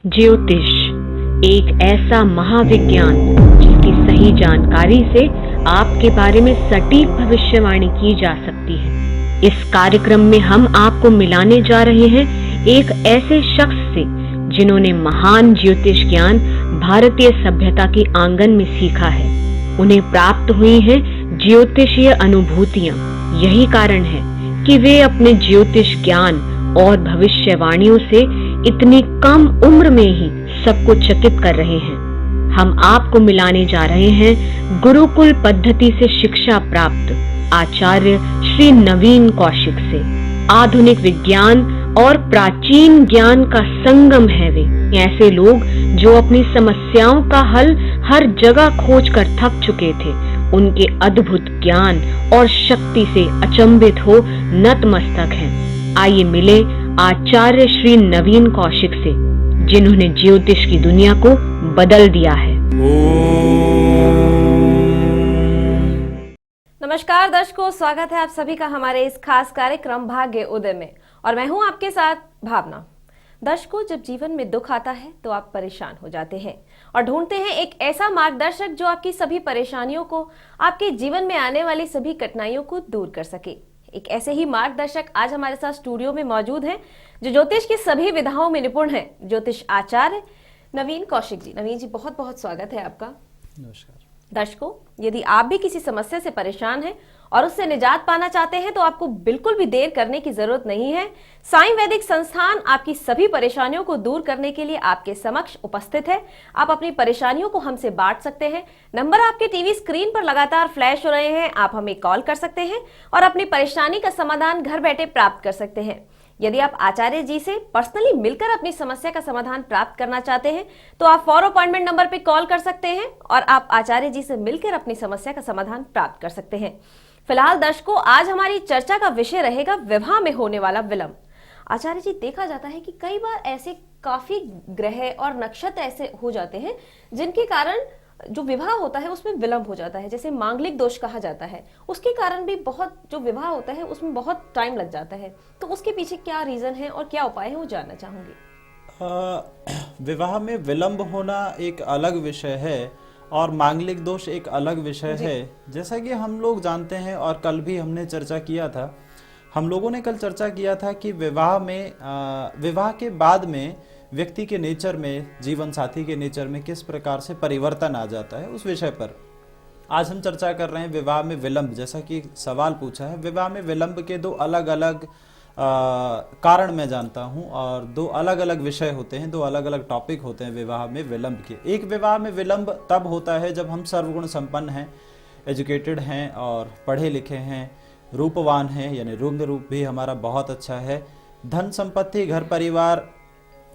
ज्योतिष एक ऐसा महाविज्ञान जिसकी सही जानकारी से आपके बारे में सटीक भविष्यवाणी की जा सकती है। इस कार्यक्रम में हम आपको मिलाने जा रहे हैं एक ऐसे शख्स से जिन्होंने महान ज्योतिष ज्ञान भारतीय सभ्यता की आंगन में सीखा है। उन्हें प्राप्त हुई हैं ज्योतिषीय अनुभूतियां। यही कारण है कि वे अपने ज्योतिष ज्ञान और भविष्यवाणियों से इतनी कम उम्र में ही सबको चकित कर रहे हैं। हम आपको मिलाने जा रहे हैं गुरुकुल पद्धति से शिक्षा प्राप्त आचार्य श्री नवीन कौशिक से। आधुनिक विज्ञान और प्राचीन ज्ञान का संगम है वे। ऐसे लोग जो अपनी समस्याओं का हल हर जगह खोज कर थक चुके थे, उनके अद्भुत ज्ञान और शक्ति से अचंभित हो नतमस्तक हैं। आइए मिले आचार्य श्री नवीन कौशिक से, जिन्होंने ज्योतिष की दुनिया को बदल दिया है। नमस्कार दर्शकों, स्वागत है आप सभी का हमारे इस खास कार्यक्रम भाग्य उदय में, और मैं हूं आपके साथ भावना। दर्शकों, जब जीवन में दुख आता है तो आप परेशान हो जाते हैं और ढूंढते हैं एक ऐसा मार्गदर्शक जो आपकी सभी परेशानियों को, आपके जीवन में आने वाली सभी कठिनाइयों को दूर कर सके। एक ऐसे ही मार्गदर्शक आज हमारे साथ स्टूडियो में मौजूद हैं, जो ज्योतिष की सभी विधाओं में निपुण हैं, ज्योतिष आचार्य नवीन कौशिक जी। नवीन जी, बहुत बहुत स्वागत है आपका। नमस्कार दर्शकों, यदि आप भी किसी समस्या से परेशान हैं और उससे निजात पाना चाहते हैं तो आपको बिल्कुल भी देर करने की जरूरत नहीं है। साईं वैदिक संस्थान आपकी सभी परेशानियों को दूर करने के लिए आपके समक्ष उपस्थित है। आप अपनी परेशानियों को हमसे बांट सकते हैं। नंबर आपके टीवी स्क्रीन पर लगातार फ्लैश हो रहे हैं। आप हमें कॉल कर सकते हैं और अपनी परेशानी का समाधान घर बैठे प्राप्त कर सकते हैं। यदि आप आचार्य जी से पर्सनली मिलकर अपनी समस्या का समाधान प्राप्त करना चाहते हैं तो आप फॉर अपॉइंटमेंट नंबर पे कॉल कर सकते हैं और आप आचार्य जी से मिलकर अपनी समस्या का समाधान प्राप्त कर सकते हैं। फिलहाल दर्शकों, आज हमारी चर्चा का विषय रहेगा विवाह में होने वाला विलंब। आचार्य जी, देखा जाता है कि कई बार ऐसे काफी ग्रह और नक्षत्र ऐसे हो जाते हैं जिनके कारण जो विवाह होता है उसमें विलंब हो जाता है। जैसे मांगलिक दोष कहा जाता है, उसके कारण भी बहुत जो विवाह होता है उसमें बहुत टाइम लग जाता है। तो उसके पीछे क्या रीजन है और क्या उपाय है, वो जानना चाहूंगी। विवाह में विलंब होना एक अलग विषय है और मांगलिक दोष एक अलग विषय है। जैसा कि हम लोग जानते हैं और कल भी हमने चर्चा किया था, हम लोगों ने कल चर्चा किया था कि विवाह के बाद में व्यक्ति के नेचर में, जीवन साथी के नेचर में किस प्रकार से परिवर्तन आ जाता है, उस विषय पर आज हम चर्चा कर रहे हैं। विवाह में विलंब, जैसा कि सवाल पूछा है, विवाह में विलंब के दो अलग अलग कारण मैं जानता हूं और दो अलग अलग विषय होते हैं, दो अलग अलग टॉपिक होते हैं विवाह में विलंब के। एक, विवाह में विलंब तब होता है जब हम सर्वगुण संपन्न हैं, एजुकेटेड हैं और पढ़े लिखे हैं, रूपवान हैं, यानी रंग रूप भी हमारा बहुत अच्छा है, धन संपत्ति, घर परिवार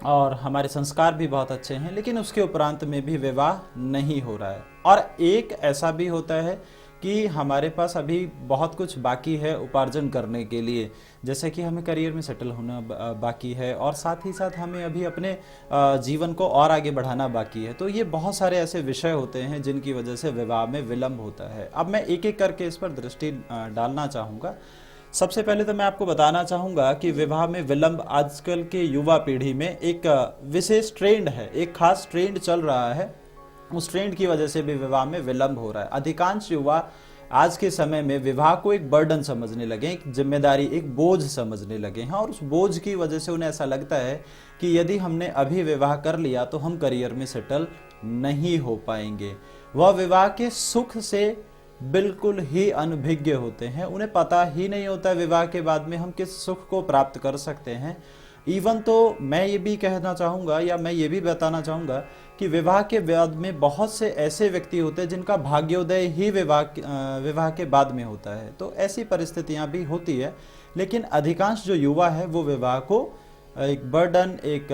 और हमारे संस्कार भी बहुत अच्छे हैं, लेकिन उसके उपरांत में भी विवाह नहीं हो रहा है। और एक ऐसा भी होता है कि हमारे पास अभी बहुत कुछ बाकी है उपार्जन करने के लिए, जैसे कि हमें करियर में सेटल होना बाकी है और साथ ही साथ हमें अभी अपने जीवन को और आगे बढ़ाना बाकी है। तो ये बहुत सारे ऐसे विषय होते हैं जिनकी वजह से विवाह में विलंब होता है। अब मैं एक एक करके इस पर दृष्टि डालना चाहूँगा। सबसे पहले तो मैं आपको बताना चाहूँगा कि विवाह में विलंब आजकल के युवा पीढ़ी में एक विशेष ट्रेंड है, एक खास ट्रेंड चल रहा है। उस ट्रेंड की वजह से भी विवाह में विलंब हो रहा है। अधिकांश युवा आज के समय में विवाह को एक बर्डन समझने लगे, एक जिम्मेदारी, एक बोझ समझने लगे हैं और उस बोझ की वजह से उन्हें ऐसा लगता है कि यदि हमने अभी विवाह कर लिया तो हम करियर में सेटल नहीं हो पाएंगे। वह विवाह के सुख से बिल्कुल ही अनभिज्ञ होते हैं। उन्हें पता ही नहीं होता विवाह के बाद में हम किस सुख को प्राप्त कर सकते हैं। इवन तो मैं ये भी कहना चाहूँगा या मैं ये भी बताना चाहूँगा कि विवाह के बाद में बहुत से ऐसे व्यक्ति होते हैं जिनका भाग्योदय ही विवाह के बाद में होता है। तो ऐसी परिस्थितियाँ भी होती है, लेकिन अधिकांश जो युवा है वो विवाह को एक बर्डन, एक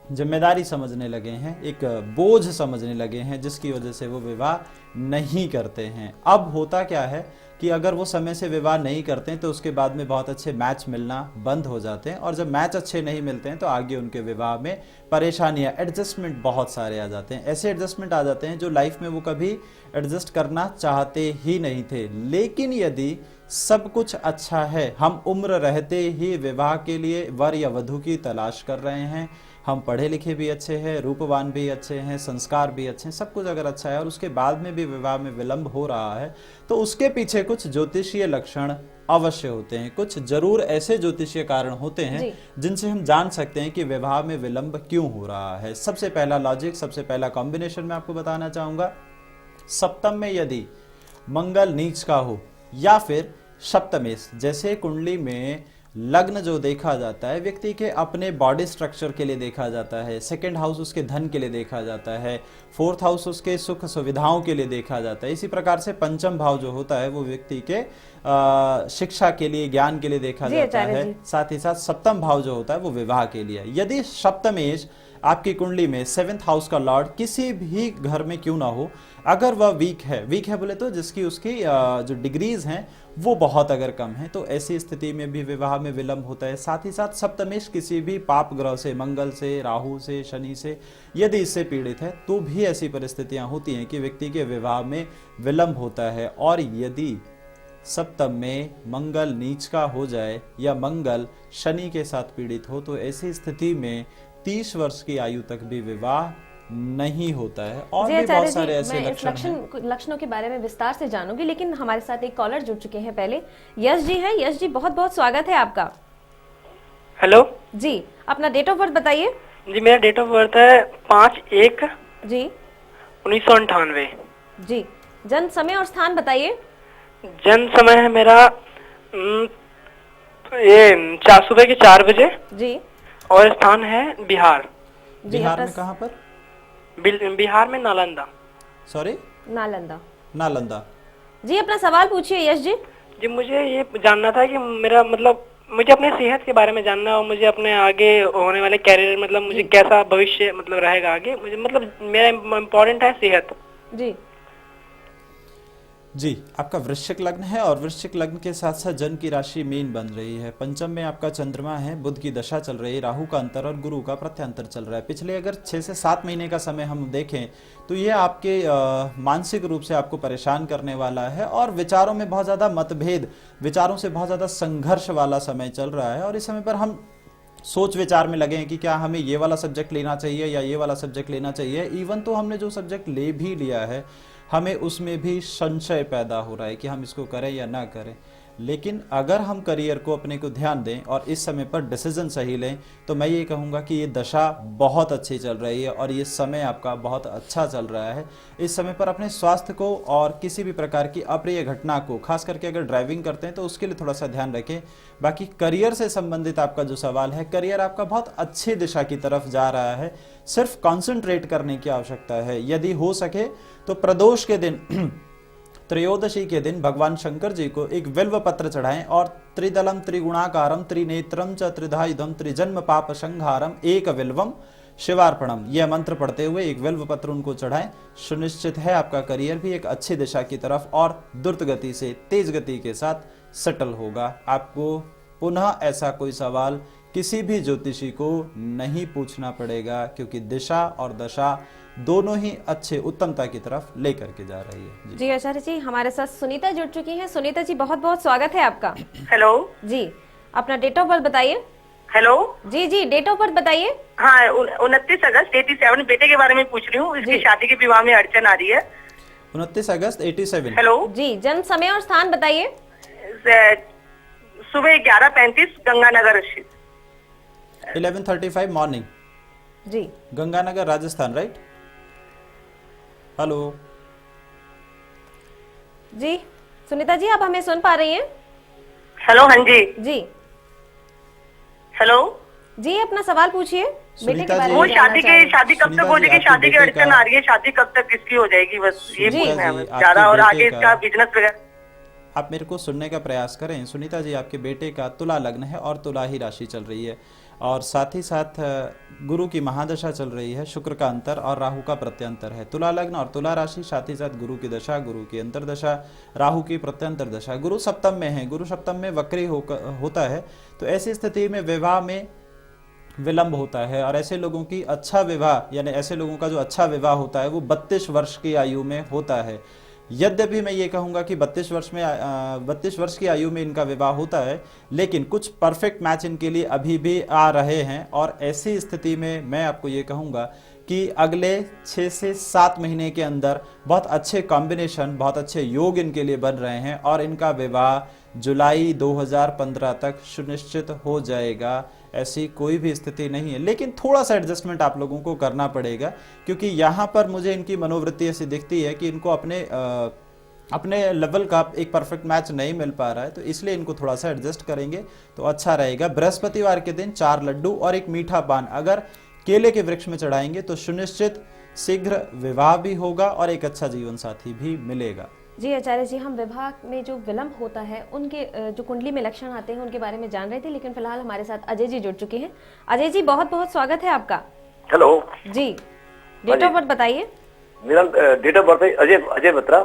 जिम्मेदारी समझने लगे हैं, एक बोझ समझने लगे हैं, जिसकी वजह से वो विवाह नहीं करते हैं। अब होता क्या है कि अगर वो समय से विवाह नहीं करते हैं तो उसके बाद में बहुत अच्छे मैच मिलना बंद हो जाते हैं और जब मैच अच्छे नहीं मिलते हैं तो आगे उनके विवाह में परेशानियां, एडजस्टमेंट बहुत सारे आ जाते हैं। ऐसे एडजस्टमेंट आ जाते हैं जो लाइफ में वो कभी एडजस्ट करना चाहते ही नहीं थे। लेकिन यदि सब कुछ अच्छा है, हम उम्र रहते ही विवाह के लिए वर या वधू की तलाश कर रहे हैं, हम पढ़े लिखे भी अच्छे हैं, रूपवान भी अच्छे हैं, संस्कार भी अच्छे हैं, सब कुछ अगर अच्छा है और उसके बाद में भी विवाह में विलंब हो रहा है तो उसके पीछे कुछ ज्योतिषीय लक्षण अवश्य होते हैं, कुछ जरूर ऐसे ज्योतिषीय कारण होते हैं जिनसे हम जान सकते हैं कि विवाह में विलंब क्यों हो रहा है। सबसे पहला लॉजिक, सबसे पहला कॉम्बिनेशन मैं आपको बताना चाहूंगा, सप्तम में यदि मंगल नीच का हो या फिर सप्तमेश, जैसे कुंडली में लग्न जो देखा जाता है व्यक्ति के अपने बॉडी स्ट्रक्चर के लिए देखा जाता है, सेकंड हाउस उसके धन के लिए देखा जाता है, फोर्थ हाउस उसके सुख सुविधाओं के लिए देखा जाता है, इसी प्रकार से पंचम भाव जो होता है वो व्यक्ति के शिक्षा के लिए, ज्ञान के लिए देखा जाता है, साथ ही साथ सप्तम भाव जो होता है वो विवाह के लिए। यदि सप्तमेश आपकी कुंडली में 7th हाउस का लॉर्ड किसी भी घर में क्यों ना हो, अगर वह वीक है बोले तो जिसकी उसकी जो डिग्रीज हैं वो बहुत अगर कम है, तो ऐसी स्थिति में भी विवाह में विलंब होता है। साथ ही साथ सप्तमेश किसी भी पाप ग्रह से, मंगल से, राहु से, शनि से यदि इससे पीड़ित है तो भी ऐसी परिस्थितियां होती हैं कि व्यक्ति के विवाह में विलंब होता है। और यदि सप्तम में मंगल नीच का हो जाए या मंगल शनि के साथ पीड़ित हो तो ऐसी स्थिति में 30 वर्ष की आयु तक भी विवाह नहीं होता है। और भी बहुत सारे ऐसे लक्षणों के बारे में विस्तार से जानूंगी, लेकिन हमारे साथ एक कॉलर जुड़ चुके हैं पहले। यश जी है। यश जी, बहुत बहुत स्वागत है आपका। हेलो जी, अपना डेट ऑफ बर्थ बताइए। जी, मेरा डेट ऑफ बर्थ है 5/1 जी 1998। जी, जन्म समय और स्थान बताइए। जन्म समय है मेरा ये सुबह के 4 बजे जी, और स्थान है बिहार। बिहार में कहाँ पर? बिहार में नालंदा। सॉरी, नालंदा। जी, अपना सवाल पूछिए यश जी। जी, मुझे ये जानना था कि मेरा मतलब मुझे अपने सेहत के बारे में जानना है और मुझे अपने आगे होने वाले कैरियर मतलब मुझे कैसा भविष्य मतलब रहेगा आगे, मुझे मतलब मेरा इम्पोर्टेंट है सेहत। जी, आपका वृश्चिक लग्न है और वृश्चिक लग्न के साथ साथ जन्म की राशि मीन बन रही है। पंचम में आपका चंद्रमा है, बुध की दशा चल रही है, राहु का अंतर और गुरु का प्रत्यंतर चल रहा है। पिछले अगर 6 से 7 महीने का समय हम देखें तो ये आपके मानसिक रूप से आपको परेशान करने वाला है और विचारों में बहुत ज़्यादा मतभेद, विचारों से बहुत ज़्यादा संघर्ष वाला समय चल रहा है। और इस समय पर हम सोच विचार में लगे हैं कि क्या हमें ये वाला सब्जेक्ट लेना चाहिए या ये वाला सब्जेक्ट लेना चाहिए। इवन तो हमने जो सब्जेक्ट ले भी लिया है हमें उसमें भी संशय पैदा हो रहा है कि हम इसको करें या ना करें। लेकिन अगर हम करियर को अपने को ध्यान दें और इस समय पर डिसीजन सही लें तो मैं ये कहूँगा कि ये दशा बहुत अच्छी चल रही है और ये समय आपका बहुत अच्छा चल रहा है। इस समय पर अपने स्वास्थ्य को और किसी भी प्रकार की अप्रिय घटना को, खास करके अगर ड्राइविंग करते हैं तो उसके लिए थोड़ा सा ध्यान रखें। बाकी करियर से संबंधित आपका जो सवाल है, करियर आपका बहुत अच्छी दिशा की तरफ जा रहा है, सिर्फ कॉन्सेंट्रेट करने की आवश्यकता है। यदि हो सके तो प्रदोष के दिन त्रयोदशी के दिन भगवान शंकर जी को एक बिल्व पत्र चढ़ाएं और त्रिदलम त्रिगुणाकारम त्रिनेत्रम च त्रिधायुधम त्रिजन्म पाप संहारम एक बिल्वम शिवार्पणम, यह मंत्र पढ़ते हुए एक बिल्व पत्र उनको चढ़ाएं। सुनिश्चित है आपका करियर भी एक अच्छी दिशा की तरफ और द्रुत गति से, तेज गति के साथ सेटल होगा। आपको पुनः ऐसा कोई सवाल किसी भी ज्योतिषी को नहीं पूछना पड़ेगा क्योंकि दिशा और दशा दोनों ही अच्छे उत्तमता की तरफ लेकर के जा रही है। जी आचार्य जी, हमारे साथ सुनीता जुड़ चुकी हैं। सुनीता जी, बहुत बहुत स्वागत है आपका। हेलो जी, अपना डेट ऑफ बर्थ बताइए। हेलो जी जी, डेट ऑफ बर्थ बताइए। हाँ, 29 अगस्त 87। बेटे के बारे में पूछ रही हूँ, इसकी शादी के विवाह में अड़चन आ रही है। 29 अगस्त 87। हेलो जी, जन्म समय और स्थान बताइए। सुबह 11:35 गंगानगर। 11:35 मॉर्निंग। जी, गंगानगर राजस्थान, राइट? हेलो जी, सुनीता जी, आप हमें सुन पा रही हैं? हेलो, हाँ जी जी हेलो जी, अपना सवाल पूछिए। बेटे के बारे में वो जानना चाह रहे हैं। शादी कब तक हो जाएगी? शादी की अड़चन आ रही है, शादी कब तक किसकी हो जाएगी, बस ये पूछना है ज्यादा। और आगे इसका बिजनेस वगैरह आप मेरे को सुनने का प्रयास करें। सुनीता जी, आपके बेटे का तुला लग्न है और तुला ही राशि चल रही है और साथ ही साथ गुरु की महादशा चल रही है, शुक्र का अंतर और राहु का प्रत्यंतर है। तुला लग्न और तुला राशि, साथ ही साथ गुरु की दशा, गुरु की अंतरदशा, राहु की प्रत्यंतर दशा। गुरु सप्तम में है, गुरु सप्तम में वक्री होता है, तो ऐसी स्थिति में विवाह में विलंब होता है और ऐसे लोगों की अच्छा विवाह, यानी ऐसे लोगों का जो अच्छा विवाह होता है वो 32 वर्ष की आयु में होता है। यद्यपि मैं ये कहूंगा कि 32 वर्ष की आयु में इनका विवाह होता है, लेकिन कुछ परफेक्ट मैच इनके लिए अभी भी आ रहे हैं। और ऐसी स्थिति में मैं आपको ये कहूंगा कि अगले 6 से 7 महीने के अंदर बहुत अच्छे कॉम्बिनेशन, बहुत अच्छे योग इनके लिए बन रहे हैं और इनका विवाह जुलाई 2015 तक सुनिश्चित हो जाएगा। ऐसी कोई भी स्थिति नहीं है, लेकिन थोड़ा सा एडजस्टमेंट आप लोगों को करना पड़ेगा, क्योंकि यहाँ पर मुझे इनकी मनोवृत्ति ऐसी दिखती है कि इनको अपने लेवल का एक परफेक्ट मैच नहीं मिल पा रहा है, तो इसलिए इनको थोड़ा सा एडजस्ट करेंगे तो अच्छा रहेगा। बृहस्पतिवार के दिन 4 लड्डू और एक मीठा पान अगर केले के वृक्ष में चढ़ाएंगे तो सुनिश्चित शीघ्र विवाह भी होगा और एक अच्छा जीवन साथी भी मिलेगा। जी आचार्य जी, हम विवाह में जो विलंब होता है उनके जो कुंडली में लक्षण आते हैं उनके बारे में जान रहे थे, लेकिन फिलहाल हमारे साथ अजय जी जुड़ चुके हैं। अजय जी, बहुत बहुत स्वागत है आपका। हेलो जी, डेट ऑफ बर्थ बताइए। मेरा डेट ऑफ बर्थ है Ajay Batra.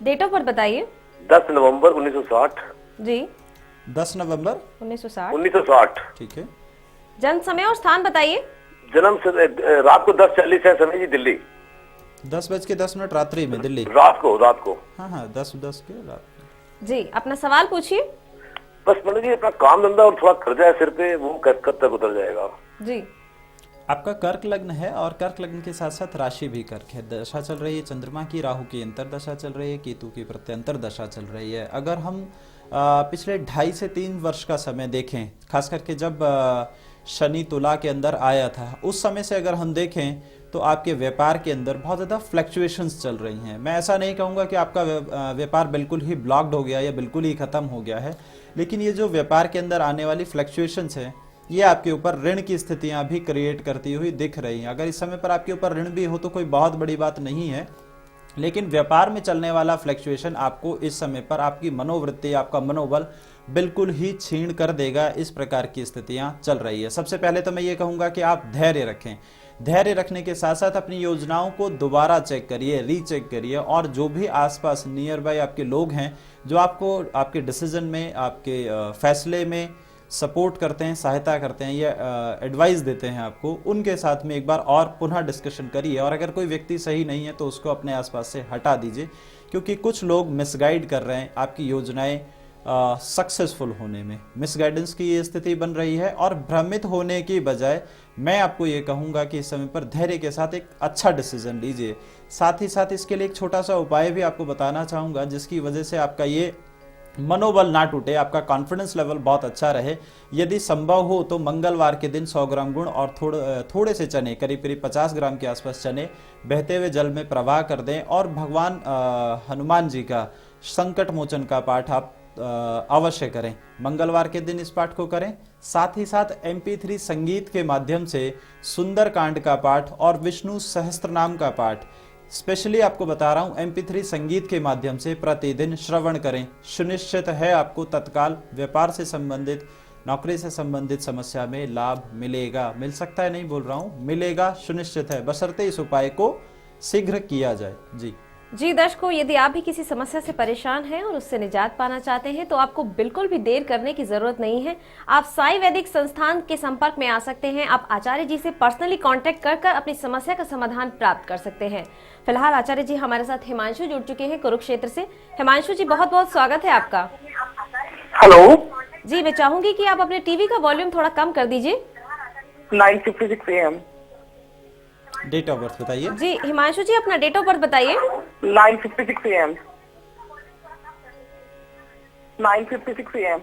Date of birth बताइए। 10 नवंबर 1960। जी, 10 नवंबर 1960। ठीक है। जन्म समय और स्थान बताइए। जन्म रात को 10:40 है समय जी, दिल्ली। 10:10 रात्रि में दिल्ली। रात को हाँ 10:10 के रात। जी, अपना सवाल पूछिए। बस पंडित जी, अपना काम धंधा और थोड़ा कर्जा है सिर पे, वो कब तक उतर जाएगा? जी, आपका कर्क लग्न है और कर्क लग्न के साथ साथ राशि भी कर्क है। दशा चल रही है चंद्रमा की, राहु की अंतर दशा चल रही है, केतु की प्रत्यंतर दशा चल रही है। अगर हम पिछले 2.5 से 3 वर्ष का समय देखें, खास करके जब शनि तुला के अंदर आया था, उस समय से अगर हम देखें तो आपके व्यापार के अंदर बहुत ज़्यादा फ्लक्चुएशंस चल रही हैं। मैं ऐसा नहीं कहूँगा कि आपका व्यापार बिल्कुल ही ब्लॉक्ड हो गया या बिल्कुल ही ख़त्म हो गया है, लेकिन ये जो व्यापार के अंदर आने वाली फ्लक्चुएशंस हैं, ये आपके ऊपर ऋण की स्थितियां भी क्रिएट करती हुई दिख रही हैं। अगर इस समय पर आपके ऊपर ऋण भी हो तो कोई बहुत बड़ी बात नहीं है, लेकिन व्यापार में चलने वाला फ्लक्चुएशन आपको इस समय पर आपकी मनोवृत्ति, आपका मनोबल बिल्कुल ही छीन कर देगा। इस प्रकार की स्थितियां चल रही है। सबसे पहले तो मैं ये कहूंगा कि आप धैर्य रखें। धैर्य रखने के साथ साथ अपनी योजनाओं को दोबारा चेक करिए, रीचेक करिए, और जो भी आसपास नियर बाय आपके लोग हैं जो आपको आपके डिसीजन में, आपके फैसले में सपोर्ट करते हैं, सहायता करते हैं या एडवाइस देते हैं आपको, उनके साथ में एक बार और पुनः डिस्कशन करिए। और अगर कोई व्यक्ति सही नहीं है तो उसको अपने आसपास से हटा दीजिए, क्योंकि कुछ लोग मिसगाइड कर रहे हैं आपकी योजनाएं सक्सेसफुल होने में। मिसगाइडेंस की ये स्थिति बन रही है और भ्रमित होने की बजाय मैं आपको ये कहूँगा कि इस समय पर धैर्य के साथ एक अच्छा डिसीजन लीजिए। साथ ही साथ इसके लिए एक छोटा सा उपाय भी आपको बताना चाहूँगा, जिसकी वजह से आपका ये मनोबल ना टूटे, आपका कॉन्फिडेंस लेवल बहुत अच्छा रहे। यदि संभव हो तो मंगलवार के दिन 100 ग्राम गुड़ और थोड़े से चने, करीब 50 ग्राम के आसपास चने बहते हुए जल में प्रवाह कर दें, और भगवान हनुमान जी का संकट मोचन का पाठ आप अवश्य करें। मंगलवार के दिन इस पाठ को करें। साथ ही साथ MP3 संगीत के माध्यम से सुंदर कांड का पाठ और विष्णु सहस्त्रनाम का पाठ, स्पेशली आपको बता रहा हूं, MP3 संगीत के माध्यम से प्रतिदिन श्रवण करें। सुनिश्चित है आपको तत्काल व्यापार से संबंधित, नौकरी से संबंधित समस्या में लाभ मिलेगा। मिल सकता है नहीं बोल रहा हूं, मिलेगा, सुनिश्चित है, बशर्ते इस उपाय को शीघ्र किया जाए। जी दर्शकों, यदि आप भी किसी समस्या से परेशान हैं और उससे निजात पाना चाहते हैं तो आपको बिल्कुल भी देर करने की जरूरत नहीं है। आप साई वैदिक संस्थान के संपर्क में आ सकते हैं। आप आचार्य जी से पर्सनली कांटेक्ट कर अपनी समस्या का समाधान प्राप्त कर सकते हैं। फिलहाल आचार्य जी हमारे साथ हिमांशु जुड़ चुके हैं कुरुक्षेत्र से। हिमांशु जी, बहुत बहुत स्वागत है आपका। हेलो जी, मैं चाहूंगी कि आप अपने टीवी का वॉल्यूम थोड़ा कम कर दीजिए। 9:56 AM। डेट ऑफ बर्थ बताइए। जी हिमांशु जी, अपना डेट ऑफ बर्थ बताइए। 9:56 AM। 9:56 AM।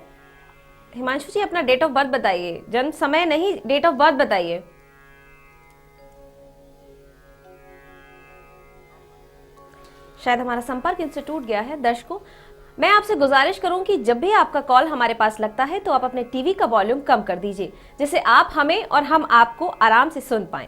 हिमांशु जी, अपना डेट ऑफ बर्थ बताइए। जन्म समय नहीं, डेट ऑफ बर्थ बताइए। शायद हमारा संपर्क इनसे टूट गया है। दर्शकों, मैं आपसे गुजारिश करूं कि जब भी आपका कॉल हमारे पास लगता है तो आप अपने टीवी का वॉल्यूम कम कर दीजिए, जिससे आप हमें और हम आपको आराम से सुन पाएं।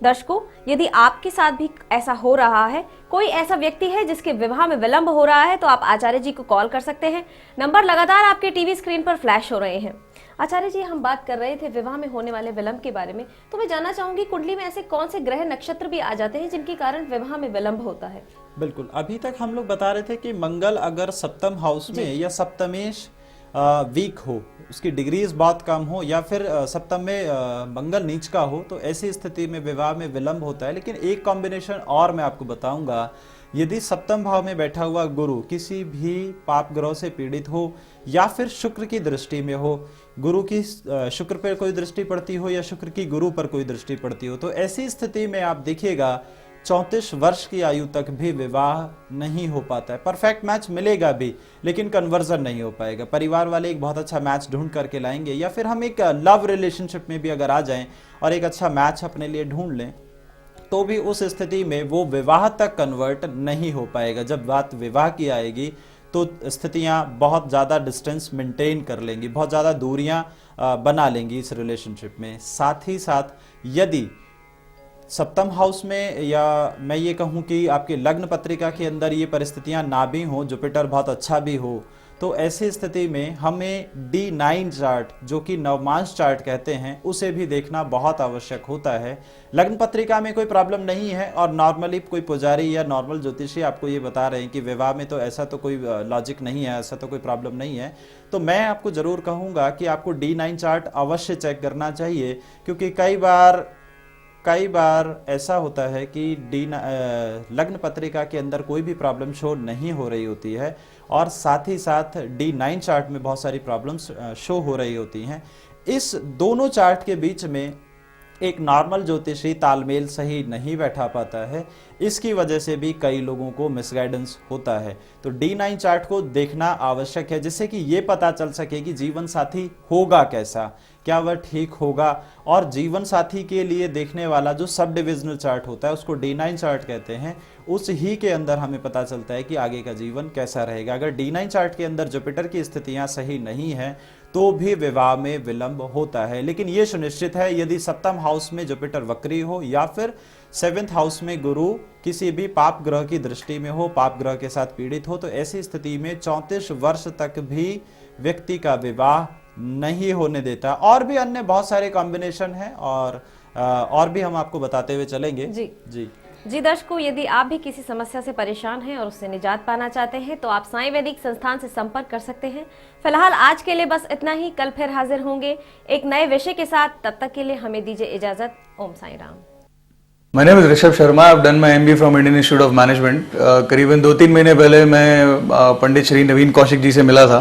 दर्शकों, यदि आपके साथ भी ऐसा हो रहा है, कोई ऐसा व्यक्ति है जिसके विवाह में विलंब हो रहा है, तो आप आचार्य जी को कॉल कर सकते हैं। नंबर लगातार आपके टीवी स्क्रीन पर फ्लैश हो रहे हैं। आचार्य जी, हम बात कर रहे थे विवाह में होने वाले विलंब के बारे में, तो मैं जानना चाहूंगी कुंडली में ऐसे कौन से ग्रह नक्षत्र भी आ जाते हैं जिनके कारण विवाह में विलंब होता है? बिल्कुल, अभी तक हम लोग बता रहे थे कि मंगल अगर सप्तम हाउस में या सप्तमेश वीक हो, उसकी डिग्रीज बहुत कम हो, या फिर सप्तम में मंगल नीच का हो, तो ऐसी स्थिति में विवाह में विलंब होता है। लेकिन एक कॉम्बिनेशन और मैं आपको बताऊंगा यदि सप्तम भाव में बैठा हुआ गुरु किसी भी पाप ग्रह से पीड़ित हो या फिर शुक्र की दृष्टि में हो, गुरु की शुक्र पर कोई दृष्टि पड़ती हो या शुक्र की गुरु पर कोई दृष्टि पड़ती हो, तो ऐसी स्थिति में आप देखिएगा 34 वर्ष की आयु तक भी विवाह नहीं हो पाता है। परफेक्ट मैच मिलेगा भी लेकिन कन्वर्जन नहीं हो पाएगा। परिवार वाले एक बहुत अच्छा मैच ढूंढ करके लाएंगे या फिर हम एक लव रिलेशनशिप में भी अगर आ जाएं और एक अच्छा मैच अपने लिए ढूंढ लें तो भी उस स्थिति में वो विवाह तक कन्वर्ट नहीं हो पाएगा। जब बात विवाह की आएगी तो स्थितियां बहुत ज़्यादा डिस्टेंस मेंटेन कर लेंगी, बहुत ज़्यादा दूरियां बना लेंगी इस रिलेशनशिप में। साथ ही साथ यदि सप्तम हाउस में या मैं ये कहूँ कि आपके लग्न पत्रिका के अंदर ये परिस्थितियां ना भी हो, जुपिटर बहुत अच्छा भी हो, तो ऐसी स्थिति में हमें D9 चार्ट जो कि नवमांश चार्ट कहते हैं उसे भी देखना बहुत आवश्यक होता है। लग्न पत्रिका में कोई प्रॉब्लम नहीं है और नॉर्मली कोई पुजारी या नॉर्मल ज्योतिषी आपको ये बता रहे हैं कि विवाह में तो ऐसा तो कोई लॉजिक नहीं है, ऐसा तो कोई प्रॉब्लम नहीं है, तो मैं आपको जरूर कहूँगा कि आपको D9 चार्ट अवश्य चेक करना चाहिए। क्योंकि कई बार ऐसा होता है कि लग्न पत्रिका के अंदर कोई भी प्रॉब्लम शो नहीं हो रही होती है और साथ ही साथ D9 चार्ट में बहुत सारी प्रॉब्लम्स शो हो रही होती हैं। इस दोनों चार्ट के बीच में एक नॉर्मल ज्योतिषी तालमेल सही नहीं बैठा पाता है, इसकी वजह से भी कई लोगों को मिसगाइडेंस होता है। तो D9 चार्ट को देखना आवश्यक है जिससे कि ये पता चल सके कि जीवन साथी होगा कैसा, क्या वह ठीक होगा। और जीवन साथी के लिए देखने वाला जो सब डिविजनल चार्ट होता है उसको D9 चार्ट कहते हैं, उस ही के अंदर हमें पता चलता है कि आगे का जीवन कैसा रहेगा। अगर D9 चार्ट के अंदर जुपिटर की स्थितियां सही नहीं है तो भी विवाह में विलंब होता है। लेकिन यह सुनिश्चित है यदि सप्तम हाउस में जुपिटर वक्री हो या फिर 7th हाउस में गुरु किसी भी पाप ग्रह की दृष्टि में हो, पाप ग्रह के साथ पीड़ित हो, तो ऐसी स्थिति में 34 वर्ष तक भी व्यक्ति का विवाह नहीं होने देता। और भी अन्य बहुत सारे कॉम्बिनेशन हैं और भी हम आपको बताते हुए चलेंगे। जी दर्शकों, यदि आप भी किसी समस्या से परेशान हैं और उससे निजात पाना चाहते हैं तो आप साईं वैदिक संस्थान से संपर्क कर सकते हैं। फिलहाल आज के लिए बस इतना ही, कल फिर हाजिर होंगे एक नए विषय के साथ। तब तक के लिए हमें दीजिए इजाजत। Om Sai Ram. My name is Rishabh Sharma. I've done my MBA from Indian Institute of Management। करीबन 2-3 महीने पहले मैं पंडित श्री नवीन कौशिक जी से मिला था।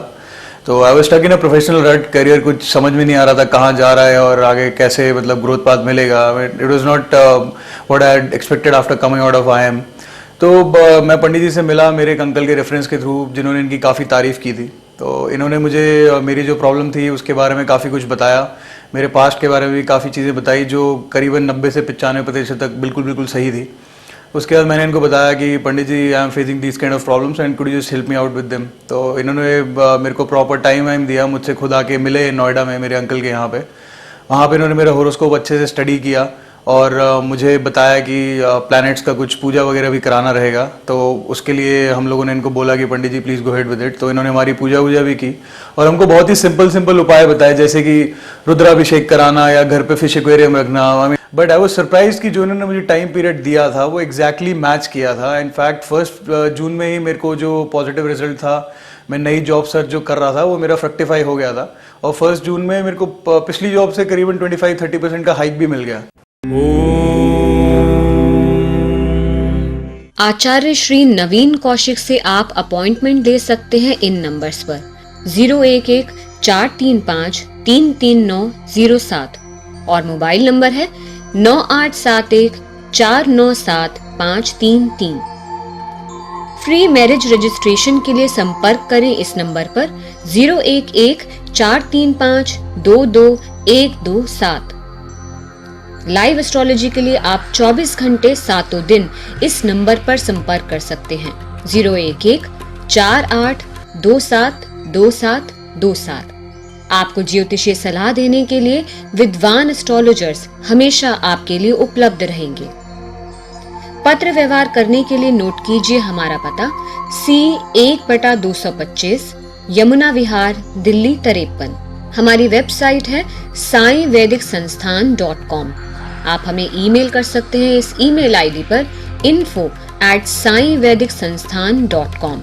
तो I was stuck in a professional rut, career कुछ समझ में नहीं आ रहा था कहाँ जा रहा है और आगे कैसे मतलब ग्रोथ पाथ मिलेगा। It was not what I had expected after coming out of IIM। तो मैं पंडित जी से मिला मेरे एक अंकल के रेफरेंस के थ्रू, जिन्होंने इनकी काफ़ी तारीफ़ की थी। तो इन्होंने मुझे मेरी जो प्रॉब्लम थी उसके बारे में काफ़ी कुछ बताया, मेरे पास्ट के बारे में भी काफ़ी चीज़ें बताई जो करीबन 90 से 95% तक बिल्कुल सही थी। उसके बाद मैंने इनको बताया कि Pandit ji I am facing this kind of problems and could you just help me out with them. तो इन्होंने मेरे को प्रॉपर टाइम दिया, मुझसे खुद आके मिले नोएडा में मेरे अंकल के यहाँ पे। वहाँ पे इन्होंने मेरा होरोस्कोप अच्छे से स्टडी किया और मुझे बताया कि प्लैनेट्स का कुछ पूजा वगैरह भी कराना रहेगा। तो उसके लिए हम लोगों ने इनको बोला कि Pandit ji please go ahead with it. तो इन्होंने हमारी पूजा भी की और हमको बहुत ही सिंपल उपाय बताए, जैसे कि रुद्राभिषेक कराना या घर पे फिश एक्वेरियम रखना। बट आई वाज सरप्राइज कि जो इन्होंने मुझे टाइम पीरियड दिया था वो एग्जैक्टली मैच किया था। इनफैक्ट 1 जून में ही मेरे को जो पॉजिटिव रिजल्ट था, मैं नई जॉब सर्च जो कर रहा था वो मेरा फ्रक्टिफाई हो गया था और 1 जून में मेरे को पिछली जॉब से करीबन 25-30% का हाइक भी मिल गया। आचार्य श्री नवीन कौशिक से आप अपॉइंटमेंट दे सकते हैं इन नंबर्स पर 011-435-33907 और मोबाइल नंबर है 9871-497-533। फ्री मैरिज रजिस्ट्रेशन के लिए संपर्क करें इस नंबर पर 011-435-22127। लाइव एस्ट्रोलॉजी के लिए आप 24 घंटे 7 दिन इस नंबर पर संपर्क कर सकते हैं 011-4827-2727। आपको ज्योतिषीय सलाह देने के लिए विद्वान एस्ट्रोलॉजर्स हमेशा आपके लिए उपलब्ध रहेंगे। पत्र व्यवहार करने के लिए नोट कीजिए हमारा पता C1/225 यमुना विहार, दिल्ली 53। हमारी वेबसाइट है saivedicsansthan.com। आप हमें ईमेल कर सकते हैं इस ईमेल आईडी पर info@saivedicsansthan.com।